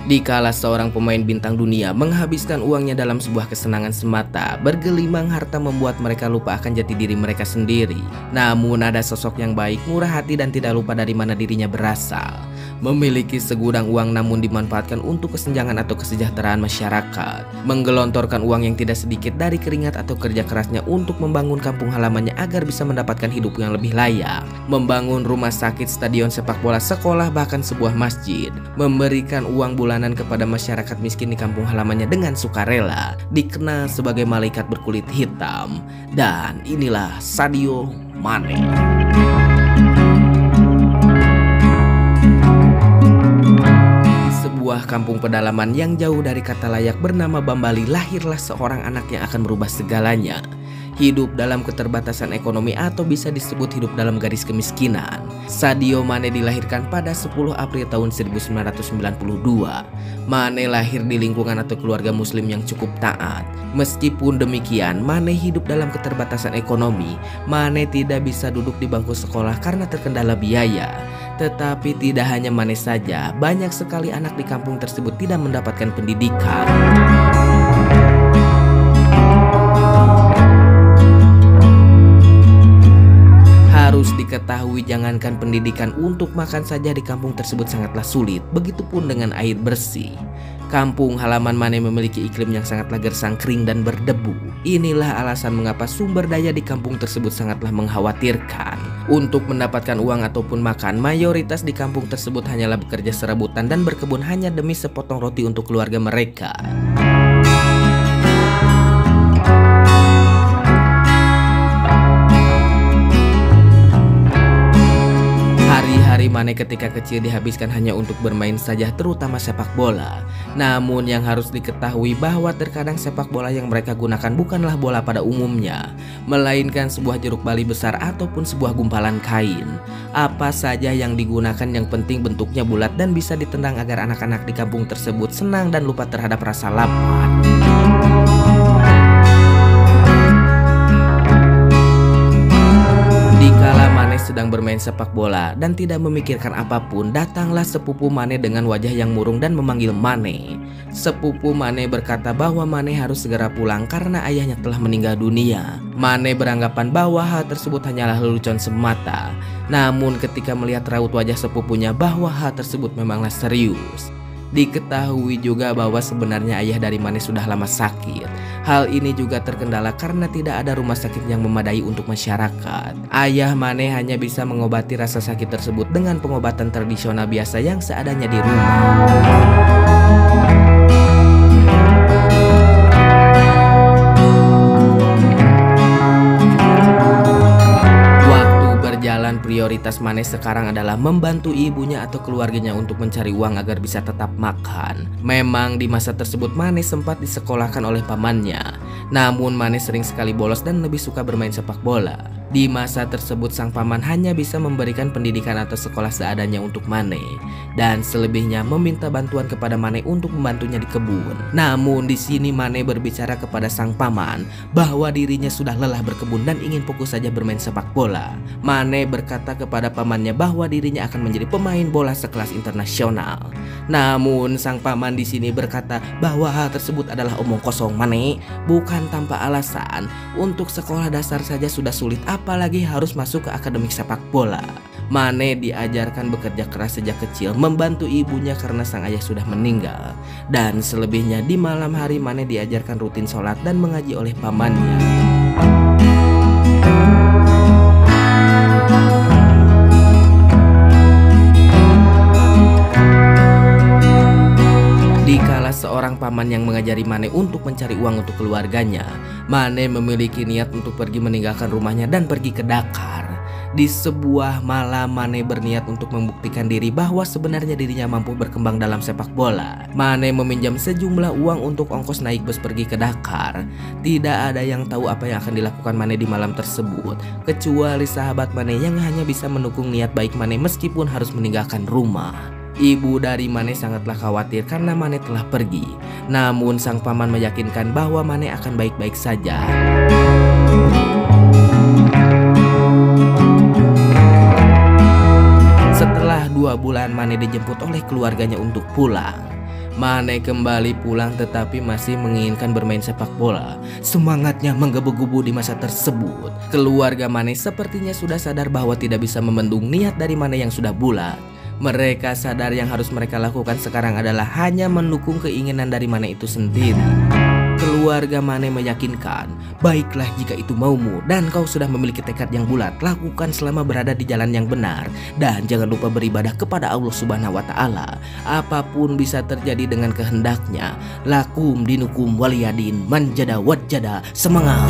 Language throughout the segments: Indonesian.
Dikala seorang pemain bintang dunia menghabiskan uangnya dalam sebuah kesenangan semata, bergelimang harta membuat mereka lupa akan jati diri mereka sendiri. Namun ada sosok yang baik, murah hati dan tidak lupa dari mana dirinya berasal. Memiliki segudang uang namun dimanfaatkan untuk kesenjangan atau kesejahteraan masyarakat. Menggelontorkan uang yang tidak sedikit dari keringat atau kerja kerasnya untuk membangun kampung halamannya agar bisa mendapatkan hidup yang lebih layak. Membangun rumah sakit, stadion sepak bola, sekolah, bahkan sebuah masjid. Memberikan uang bulanan kepada masyarakat miskin di kampung halamannya dengan sukarela. Dikenal sebagai malaikat berkulit hitam. Dan inilah Sadio Mane. Sebuah kampung pedalaman yang jauh dari kata layak bernama Bambali, lahirlah seorang anak yang akan merubah segalanya. Hidup dalam keterbatasan ekonomi atau bisa disebut hidup dalam garis kemiskinan. Sadio Mane dilahirkan pada 10 April tahun 1992. Mane lahir di lingkungan atau keluarga muslim yang cukup taat. Meskipun demikian, Mane hidup dalam keterbatasan ekonomi. Mane tidak bisa duduk di bangku sekolah karena terkendala biaya. Tetapi tidak hanya Mane saja, banyak sekali anak di kampung tersebut tidak mendapatkan pendidikan. Harus diketahui, jangankan pendidikan, untuk makan saja di kampung tersebut sangatlah sulit, begitupun dengan air bersih. Kampung halaman Mane memiliki iklim yang sangatlah gersang, kering dan berdebu. Inilah alasan mengapa sumber daya di kampung tersebut sangatlah mengkhawatirkan. Untuk mendapatkan uang ataupun makan, mayoritas di kampung tersebut hanyalah bekerja serabutan dan berkebun hanya demi sepotong roti untuk keluarga mereka. Hari-hari Mane ketika kecil dihabiskan hanya untuk bermain saja, terutama sepak bola. Namun yang harus diketahui bahwa terkadang sepak bola yang mereka gunakan bukanlah bola pada umumnya, melainkan sebuah jeruk bali besar ataupun sebuah gumpalan kain. Apa saja yang digunakan, yang penting bentuknya bulat dan bisa ditendang agar anak-anak di kampung tersebut senang dan lupa terhadap rasa lapar. Dikala Mane sedang bermain sepak bola dan tidak memikirkan apapun, datanglah sepupu Mane dengan wajah yang murung dan memanggil Mane. Sepupu Mane berkata bahwa Mane harus segera pulang karena ayahnya telah meninggal dunia. Mane beranggapan bahwa hal tersebut hanyalah lelucon semata. Namun ketika melihat raut wajah sepupunya bahwa hal tersebut memanglah serius. Diketahui juga bahwa sebenarnya ayah dari Mane sudah lama sakit. Hal ini juga terkendala karena tidak ada rumah sakit yang memadai untuk masyarakat. Ayah Mane hanya bisa mengobati rasa sakit tersebut dengan pengobatan tradisional biasa yang seadanya di rumah. Prioritas Mane sekarang adalah membantu ibunya atau keluarganya untuk mencari uang agar bisa tetap makan. Memang di masa tersebut Mane sempat disekolahkan oleh pamannya. Namun Mane sering sekali bolos dan lebih suka bermain sepak bola. Di masa tersebut sang paman hanya bisa memberikan pendidikan atau sekolah seadanya untuk Mane, dan selebihnya meminta bantuan kepada Mane untuk membantunya di kebun. Namun di sini Mane berbicara kepada sang paman bahwa dirinya sudah lelah berkebun dan ingin fokus saja bermain sepak bola. Mane berkata kepada pamannya bahwa dirinya akan menjadi pemain bola sekelas internasional. Namun sang paman di sini berkata bahwa hal tersebut adalah omong kosong Mane, bukan tanpa alasan. Untuk sekolah dasar saja sudah sulit, apalagi harus masuk ke akademik sepak bola. Mane diajarkan bekerja keras sejak kecil, membantu ibunya karena sang ayah sudah meninggal. Dan selebihnya di malam hari Mane diajarkan rutin sholat dan mengaji oleh pamannya. Dikala seorang paman yang mengajari Mane untuk mencari uang untuk keluarganya, Mane memiliki niat untuk pergi meninggalkan rumahnya dan pergi ke Dakar. Di sebuah malam Mane berniat untuk membuktikan diri bahwa sebenarnya dirinya mampu berkembang dalam sepak bola. Mane meminjam sejumlah uang untuk ongkos naik bus pergi ke Dakar. Tidak ada yang tahu apa yang akan dilakukan Mane di malam tersebut, kecuali sahabat Mane yang hanya bisa mendukung niat baik Mane meskipun harus meninggalkan rumah. Ibu dari Mane sangatlah khawatir karena Mane telah pergi. Namun sang paman meyakinkan bahwa Mane akan baik-baik saja. Setelah 2 bulan Mane dijemput oleh keluarganya untuk pulang. Mane kembali pulang tetapi masih menginginkan bermain sepak bola. Semangatnya menggebu-gebu di masa tersebut. Keluarga Mane sepertinya sudah sadar bahwa tidak bisa membendung niat dari Mane yang sudah bulat. Mereka sadar yang harus mereka lakukan sekarang adalah hanya mendukung keinginan dari Mane itu sendiri. Keluarga Mane meyakinkan, baiklah jika itu maumu dan kau sudah memiliki tekad yang bulat, lakukan selama berada di jalan yang benar. Dan jangan lupa beribadah kepada Allah Subhanahu wa Ta'ala. Apapun bisa terjadi dengan kehendaknya. Lakum dinukum waliyadin, manjada wajada. Semangat!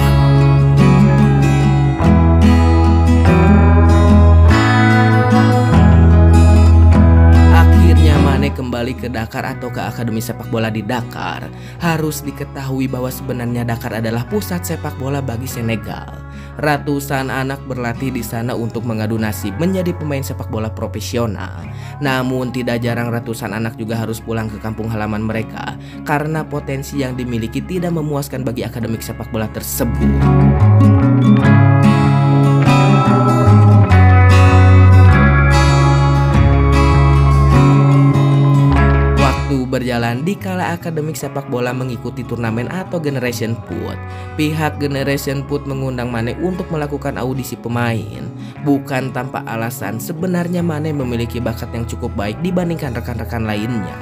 Kembali ke Dakar atau ke Akademi Sepak Bola di Dakar. Harus diketahui bahwa sebenarnya Dakar adalah pusat sepak bola bagi Senegal. Ratusan anak berlatih di sana untuk mengadu nasib menjadi pemain sepak bola profesional. Namun tidak jarang ratusan anak juga harus pulang ke kampung halaman mereka karena potensi yang dimiliki tidak memuaskan bagi akademik sepak bola tersebut. Berjalan di kala akademik sepak bola mengikuti turnamen atau Generation Foot. Pihak Generation Foot mengundang Mane untuk melakukan audisi pemain. Bukan tanpa alasan, sebenarnya Mane memiliki bakat yang cukup baik dibandingkan rekan-rekan lainnya.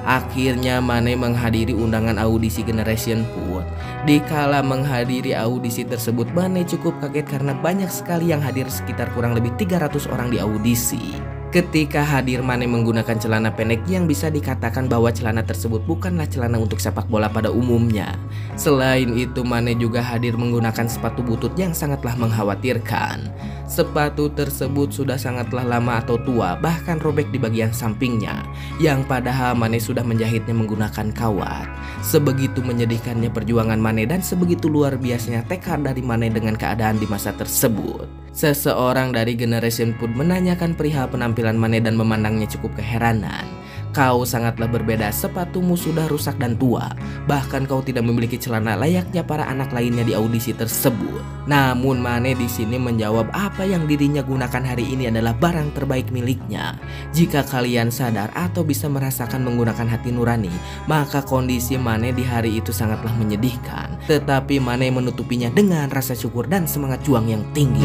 Akhirnya Mane menghadiri undangan audisi Generation Foot. Di kala menghadiri audisi tersebut, Mane cukup kaget karena banyak sekali yang hadir, sekitar kurang lebih 300 orang di audisi. Ketika hadir, Mane menggunakan celana pendek yang bisa dikatakan bahwa celana tersebut bukanlah celana untuk sepak bola pada umumnya. Selain itu, Mane juga hadir menggunakan sepatu butut yang sangatlah mengkhawatirkan. Sepatu tersebut sudah sangatlah lama atau tua, bahkan robek di bagian sampingnya, yang padahal Mane sudah menjahitnya menggunakan kawat. Sebegitu menyedihkannya perjuangan Mane dan sebegitu luar biasanya tekad dari Mane dengan keadaan di masa tersebut. Seseorang dari Generation Foot menanyakan perihal penampilan Mane dan memandangnya cukup keheranan. Kau sangatlah berbeda, sepatumu sudah rusak dan tua. Bahkan kau tidak memiliki celana layaknya para anak lainnya di audisi tersebut. Namun Mane di sini menjawab apa yang dirinya gunakan hari ini adalah barang terbaik miliknya. Jika kalian sadar atau bisa merasakan menggunakan hati nurani, maka kondisi Mane di hari itu sangatlah menyedihkan. Tetapi Mane menutupinya dengan rasa syukur dan semangat juang yang tinggi.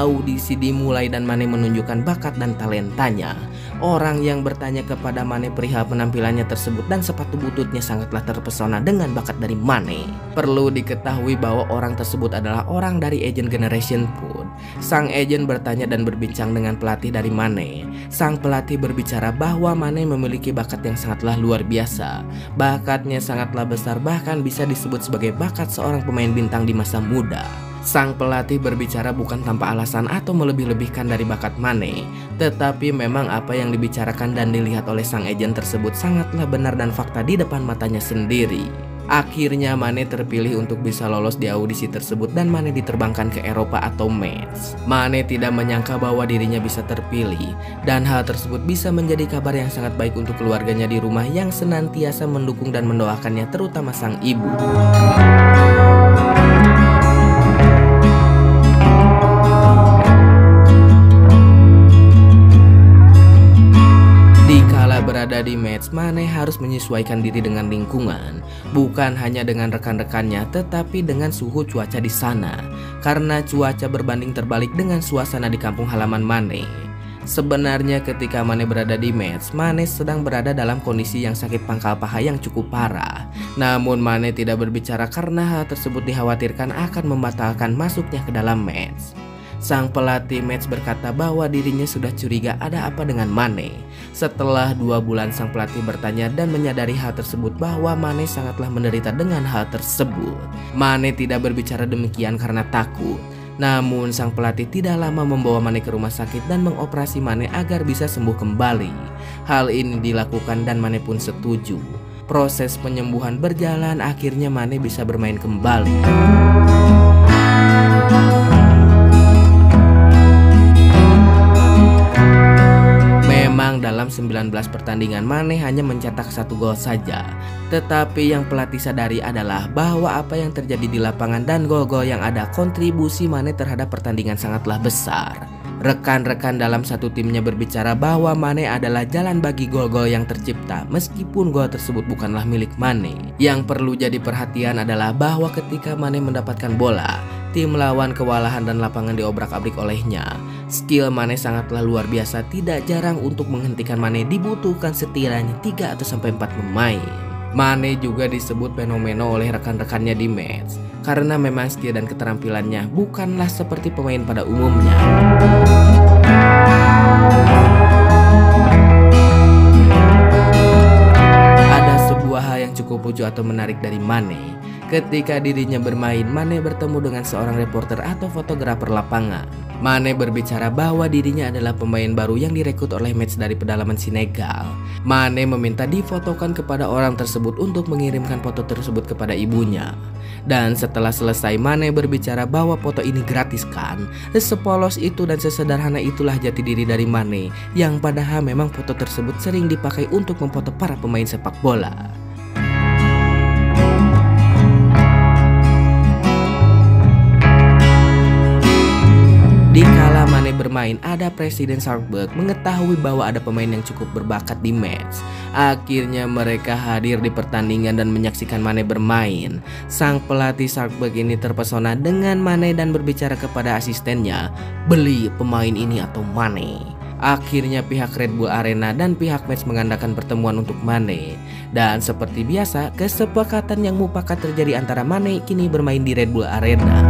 Audisi dimulai dan Mane menunjukkan bakat dan talentanya. Orang yang bertanya kepada Mane perihal penampilannya tersebut dan sepatu bututnya sangatlah terpesona dengan bakat dari Mane. Perlu diketahui bahwa orang tersebut adalah orang dari agen Generation Foot. Sang agen bertanya dan berbincang dengan pelatih dari Mane. Sang pelatih berbicara bahwa Mane memiliki bakat yang sangatlah luar biasa. Bakatnya sangatlah besar, bahkan bisa disebut sebagai bakat seorang pemain bintang di masa muda. Sang pelatih berbicara bukan tanpa alasan atau melebih-lebihkan dari bakat Mane, tetapi memang apa yang dibicarakan dan dilihat oleh sang agen tersebut sangatlah benar dan fakta di depan matanya sendiri. Akhirnya Mane terpilih untuk bisa lolos di audisi tersebut dan Mane diterbangkan ke Eropa atau Metz. Mane tidak menyangka bahwa dirinya bisa terpilih, dan hal tersebut bisa menjadi kabar yang sangat baik untuk keluarganya di rumah yang senantiasa mendukung dan mendoakannya, terutama sang ibu. Berada di Metz, Mane harus menyesuaikan diri dengan lingkungan, bukan hanya dengan rekan-rekannya, tetapi dengan suhu cuaca di sana, karena cuaca berbanding terbalik dengan suasana di kampung halaman Mane. Sebenarnya ketika Mane berada di Metz, Mane sedang berada dalam kondisi yang sakit pangkal paha yang cukup parah. Namun Mane tidak berbicara karena hal tersebut dikhawatirkan akan membatalkan masuknya ke dalam Metz. Sang pelatih Metz berkata bahwa dirinya sudah curiga ada apa dengan Mane. Setelah 2 bulan sang pelatih bertanya dan menyadari hal tersebut bahwa Mane sangatlah menderita dengan hal tersebut. Mane tidak berbicara demikian karena takut. Namun sang pelatih tidak lama membawa Mane ke rumah sakit dan mengoperasi Mane agar bisa sembuh kembali. Hal ini dilakukan dan Mane pun setuju. Proses penyembuhan berjalan, akhirnya Mane bisa bermain kembali. Dalam 19 pertandingan Mane hanya mencetak 1 gol saja. Tetapi yang pelatih sadari adalah bahwa apa yang terjadi di lapangan dan gol-gol yang ada, kontribusi Mane terhadap pertandingan sangatlah besar. Rekan-rekan dalam satu timnya berbicara bahwa Mane adalah jalan bagi gol-gol yang tercipta, meskipun gol tersebut bukanlah milik Mane. Yang perlu jadi perhatian adalah bahwa ketika Mane mendapatkan bola, tim lawan kewalahan dan lapangan diobrak-abrik olehnya. Skill Mane sangatlah luar biasa, tidak jarang untuk menghentikan Mane dibutuhkan setidaknya 3 atau sampai 4 pemain. Mane juga disebut fenomena oleh rekan-rekannya di match karena memang skill dan keterampilannya bukanlah seperti pemain pada umumnya. Ada sebuah hal yang cukup lucu atau menarik dari Mane. Ketika dirinya bermain, Mane bertemu dengan seorang reporter atau fotografer lapangan. Mane berbicara bahwa dirinya adalah pemain baru yang direkrut oleh match dari pedalaman Senegal. Mane meminta difotokan kepada orang tersebut untuk mengirimkan foto tersebut kepada ibunya. Dan setelah selesai, Mane berbicara bahwa foto ini gratis kan? Sepolos itu dan sesederhana itulah jati diri dari Mane, yang padahal memang foto tersebut sering dipakai untuk memfoto para pemain sepak bola. Dikala Mane bermain, ada Presiden Salzburg mengetahui bahwa ada pemain yang cukup berbakat di match. Akhirnya mereka hadir di pertandingan dan menyaksikan Mane bermain. Sang pelatih Salzburg ini terpesona dengan Mane dan berbicara kepada asistennya, "Beli pemain ini atau Mane." Akhirnya pihak Red Bull Arena dan pihak match mengadakan pertemuan untuk Mane. Dan seperti biasa, kesepakatan yang mufakat terjadi antara Mane kini bermain di Red Bull Arena.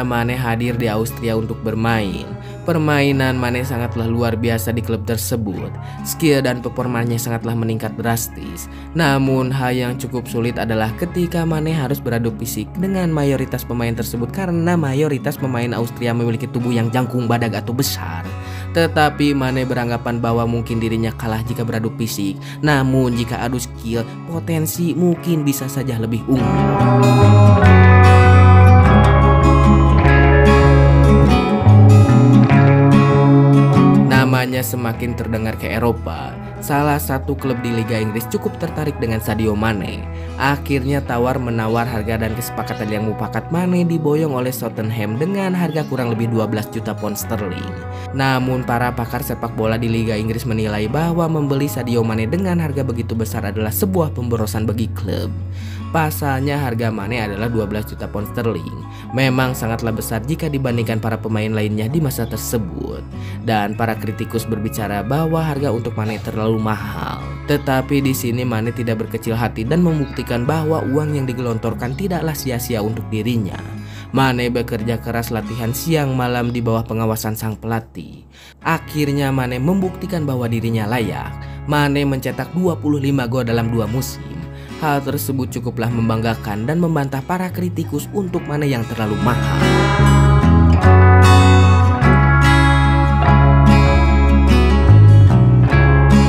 Mane hadir di Austria untuk bermain. Permainan Mane sangatlah luar biasa di klub tersebut. Skill dan performanya sangatlah meningkat drastis. Namun hal yang cukup sulit adalah ketika Mane harus beradu fisik dengan mayoritas pemain tersebut karena mayoritas pemain Austria memiliki tubuh yang jangkung badag atau besar. Tetapi Mane beranggapan bahwa mungkin dirinya kalah jika beradu fisik. Namun jika adu skill, potensi mungkin bisa saja lebih unggul. Namanya semakin terdengar ke Eropa. Salah satu klub di Liga Inggris cukup tertarik dengan Sadio Mane. Akhirnya tawar-menawar harga dan kesepakatan yang mufakat, Mane diboyong oleh Tottenham dengan harga kurang lebih 12 juta pound sterling. Namun para pakar sepak bola di Liga Inggris menilai bahwa membeli Sadio Mane dengan harga begitu besar adalah sebuah pemborosan bagi klub. Pasalnya harga Mane adalah 12 juta pound sterling. Memang sangatlah besar jika dibandingkan para pemain lainnya di masa tersebut. Dan para kritikus berbicara bahwa harga untuk Mane terlalu mahal. Tetapi di sini Mane tidak berkecil hati dan membuktikan bahwa uang yang digelontorkan tidaklah sia-sia untuk dirinya. Mane bekerja keras latihan siang malam di bawah pengawasan sang pelatih. Akhirnya Mane membuktikan bahwa dirinya layak. Mane mencetak 25 gol dalam 2 musim. Hal tersebut cukuplah membanggakan dan membantah para kritikus untuk Mane yang terlalu mahal.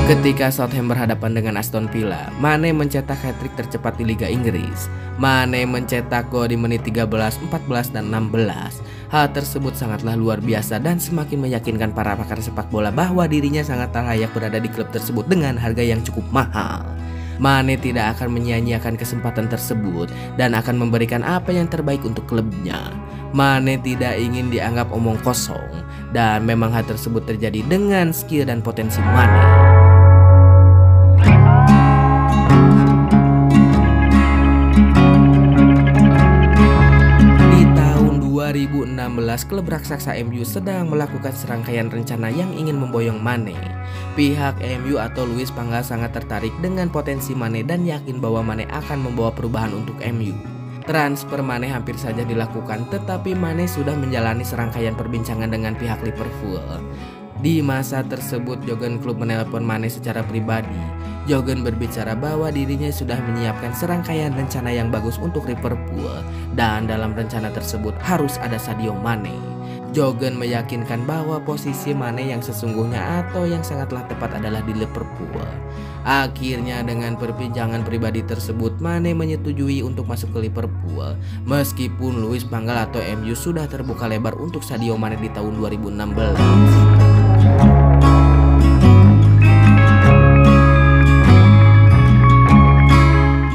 Ketika Southampton berhadapan dengan Aston Villa, Mane mencetak hat-trick tercepat di Liga Inggris. Mane mencetak gol di menit 13, 14, dan 16. Hal tersebut sangatlah luar biasa dan semakin meyakinkan para pakar sepak bola bahwa dirinya sangatlah layak berada di klub tersebut dengan harga yang cukup mahal. Mane tidak akan menyia-nyiakan kesempatan tersebut dan akan memberikan apa yang terbaik untuk klubnya. Mane tidak ingin dianggap omong kosong dan memang hal tersebut terjadi dengan skill dan potensi Mane. Di tahun 2016, klub raksasa MU sedang melakukan serangkaian rencana yang ingin memboyong Mane. Pihak MU atau Louis van Gaal sangat tertarik dengan potensi Mane dan yakin bahwa Mane akan membawa perubahan untuk MU. Transfer Mane hampir saja dilakukan, tetapi Mane sudah menjalani serangkaian perbincangan dengan pihak Liverpool. Di masa tersebut, Jurgen Klopp menelpon Mane secara pribadi. Jurgen berbicara bahwa dirinya sudah menyiapkan serangkaian rencana yang bagus untuk Liverpool dan dalam rencana tersebut harus ada Sadio Mane. Jurgen meyakinkan bahwa posisi Mane yang sesungguhnya atau yang sangatlah tepat adalah di Liverpool. Akhirnya dengan perbincangan pribadi tersebut, Mane menyetujui untuk masuk ke Liverpool. Meskipun Louis van Gaal atau MU sudah terbuka lebar untuk Sadio Mane di tahun 2016.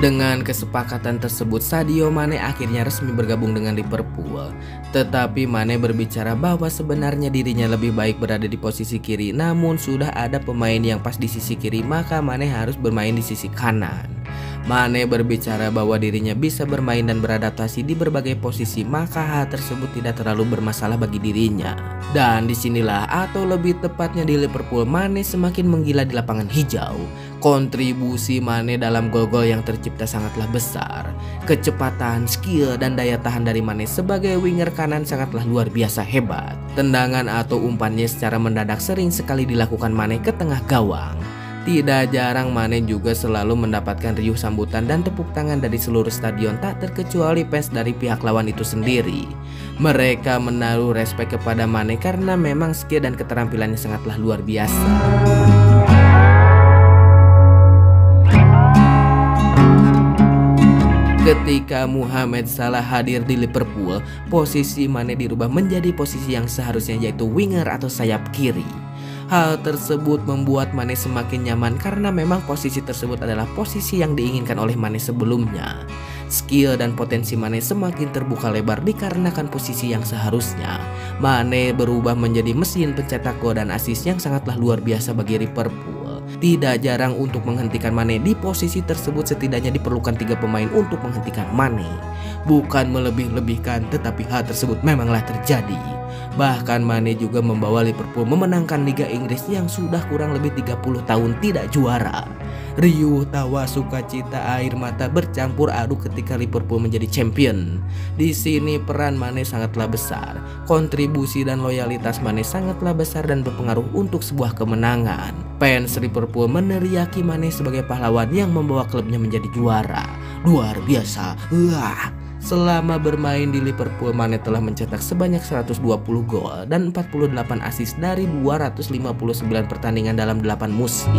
Dengan kesepakatan tersebut, Sadio Mane akhirnya resmi bergabung dengan Liverpool. Tetapi Mane berbicara bahwa sebenarnya dirinya lebih baik berada di posisi kiri, namun sudah ada pemain yang pas di sisi kiri, maka Mane harus bermain di sisi kanan. Mane berbicara bahwa dirinya bisa bermain dan beradaptasi di berbagai posisi, maka hal tersebut tidak terlalu bermasalah bagi dirinya. Dan disinilah atau lebih tepatnya di Liverpool, Mane semakin menggila di lapangan hijau. Kontribusi Mane dalam gol-gol yang tercipta sangatlah besar. Kecepatan, skill, dan daya tahan dari Mane sebagai winger kanan sangatlah luar biasa hebat. Tendangan atau umpannya secara mendadak sering sekali dilakukan Mane ke tengah gawang. Tidak jarang Mane juga selalu mendapatkan riuh sambutan dan tepuk tangan dari seluruh stadion, tak terkecuali fans dari pihak lawan itu sendiri. Mereka menaruh respek kepada Mane karena memang skill dan keterampilannya sangatlah luar biasa. Ketika Mohamed Salah hadir di Liverpool, posisi Mane dirubah menjadi posisi yang seharusnya, yaitu winger atau sayap kiri. Hal tersebut membuat Mane semakin nyaman karena memang posisi tersebut adalah posisi yang diinginkan oleh Mane sebelumnya. Skill dan potensi Mane semakin terbuka lebar dikarenakan posisi yang seharusnya. Mane berubah menjadi mesin pencetak gol dan assist yang sangatlah luar biasa bagi Liverpool. Tidak jarang untuk menghentikan Mane di posisi tersebut, setidaknya diperlukan 3 pemain untuk menghentikan Mane. Bukan melebih-lebihkan, tetapi hal tersebut memanglah terjadi. Bahkan Mane juga membawa Liverpool memenangkan Liga Inggris yang sudah kurang lebih 30 tahun tidak juara. Riuh tawa, sukacita, air mata bercampur aduk ketika Liverpool menjadi champion. Di sini peran Mane sangatlah besar. Kontribusi dan loyalitas Mane sangatlah besar dan berpengaruh untuk sebuah kemenangan. Fans Liverpool meneriaki Mane sebagai pahlawan yang membawa klubnya menjadi juara. Luar biasa. Selama bermain di Liverpool, Mane telah mencetak sebanyak 120 gol dan 48 assist dari 259 pertandingan dalam 8 musim.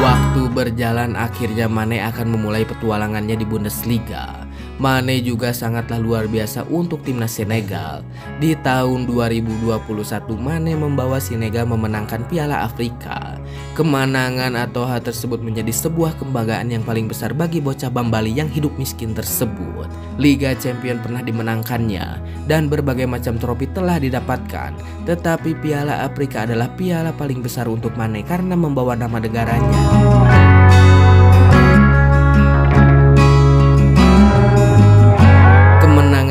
Waktu berjalan, akhirnya Mane akan memulai petualangannya di Bundesliga. Mane juga sangatlah luar biasa untuk timnas Senegal. Di tahun 2021, Mane membawa Senegal memenangkan Piala Afrika. Kemenangan atau hal tersebut menjadi sebuah kebanggaan yang paling besar bagi bocah Bambali yang hidup miskin tersebut. Liga Champion pernah dimenangkannya dan berbagai macam trofi telah didapatkan. Tetapi Piala Afrika adalah piala paling besar untuk Mane karena membawa nama negaranya.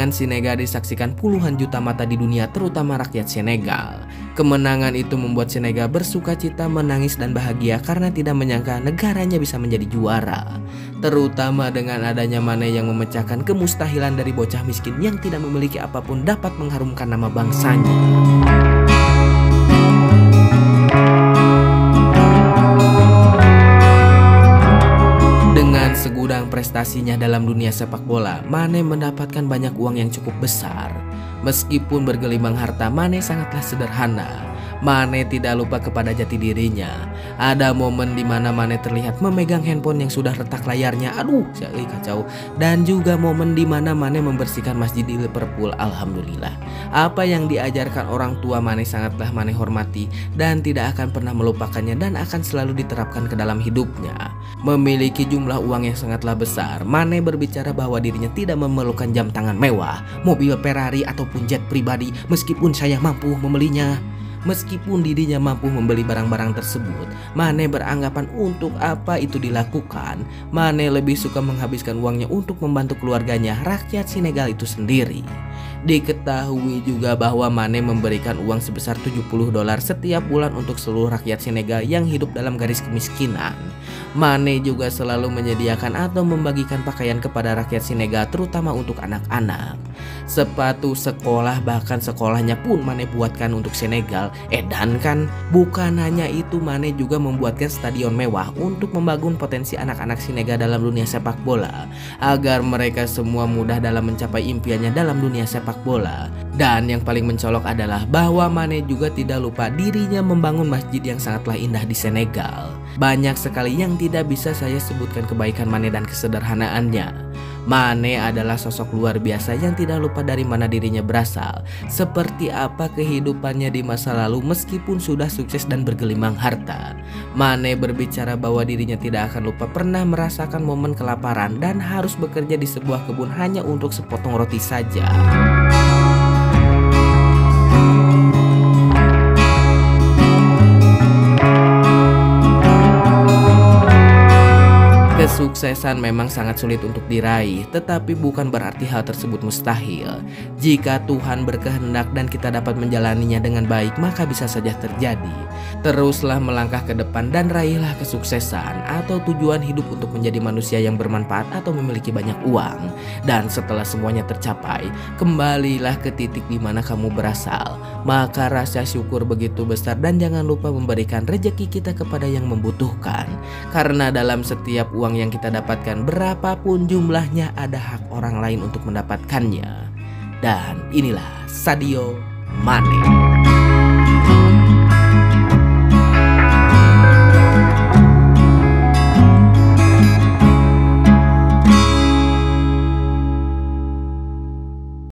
Senegal disaksikan puluhan juta mata di dunia, terutama rakyat Senegal. Kemenangan itu membuat Senegal bersuka cita, menangis dan bahagia karena tidak menyangka negaranya bisa menjadi juara. Terutama dengan adanya Mane yang memecahkan kemustahilan dari bocah miskin yang tidak memiliki apapun dapat mengharumkan nama bangsanya. Segudang prestasinya dalam dunia sepak bola, Mane mendapatkan banyak uang yang cukup besar. Meskipun bergelimang harta, Mane sangatlah sederhana. Mane tidak lupa kepada jati dirinya. Ada momen di mana Mane terlihat memegang handphone yang sudah retak layarnya. Aduh, kacau. Dan juga momen di mana Mane membersihkan masjid di Liverpool. Alhamdulillah. Apa yang diajarkan orang tua Mane sangatlah Mane hormati dan tidak akan pernah melupakannya dan akan selalu diterapkan ke dalam hidupnya. Memiliki jumlah uang yang sangatlah besar, Mane berbicara bahwa dirinya tidak memerlukan jam tangan mewah, mobil Ferrari ataupun jet pribadi meskipun saya mampu membelinya. Meskipun dirinya mampu membeli barang-barang tersebut, Mane beranggapan untuk apa itu dilakukan. Mane lebih suka menghabiskan uangnya untuk membantu keluarganya, rakyat Senegal itu sendiri. Diketahui juga bahwa Mane memberikan uang sebesar 70 dolar setiap bulan untuk seluruh rakyat Senegal yang hidup dalam garis kemiskinan. Mane juga selalu menyediakan atau membagikan pakaian kepada rakyat Senegal, terutama untuk anak-anak. Sepatu sekolah, bahkan sekolahnya pun Mane buatkan untuk Senegal. Dan kan bukan hanya itu, Mane juga membuatkan stadion mewah untuk membangun potensi anak-anak Senegal dalam dunia sepak bola, agar mereka semua mudah dalam mencapai impiannya dalam dunia sepak bola. Dan yang paling mencolok adalah bahwa Mane juga tidak lupa dirinya membangun masjid yang sangatlah indah di Senegal. Banyak sekali yang tidak bisa saya sebutkan kebaikan Mane dan kesederhanaannya. Mane adalah sosok luar biasa yang tidak lupa dari mana dirinya berasal, seperti apa kehidupannya di masa lalu meskipun sudah sukses dan bergelimang harta. Mane berbicara bahwa dirinya tidak akan lupa pernah merasakan momen kelaparan dan harus bekerja di sebuah kebun hanya untuk sepotong roti saja. Kesuksesan memang sangat sulit untuk diraih, tetapi bukan berarti hal tersebut mustahil. Jika Tuhan berkehendak dan kita dapat menjalaninya dengan baik, maka bisa saja terjadi. Teruslah melangkah ke depan dan raihlah kesuksesan atau tujuan hidup untuk menjadi manusia yang bermanfaat atau memiliki banyak uang. Dan setelah semuanya tercapai, kembalilah ke titik di mana kamu berasal. Maka rasa syukur begitu besar dan jangan lupa memberikan rezeki kita kepada yang membutuhkan. Karena dalam setiap uang yang kita dapatkan, berapapun jumlahnya, ada hak orang lain untuk mendapatkannya. Dan inilah Sadio Mane.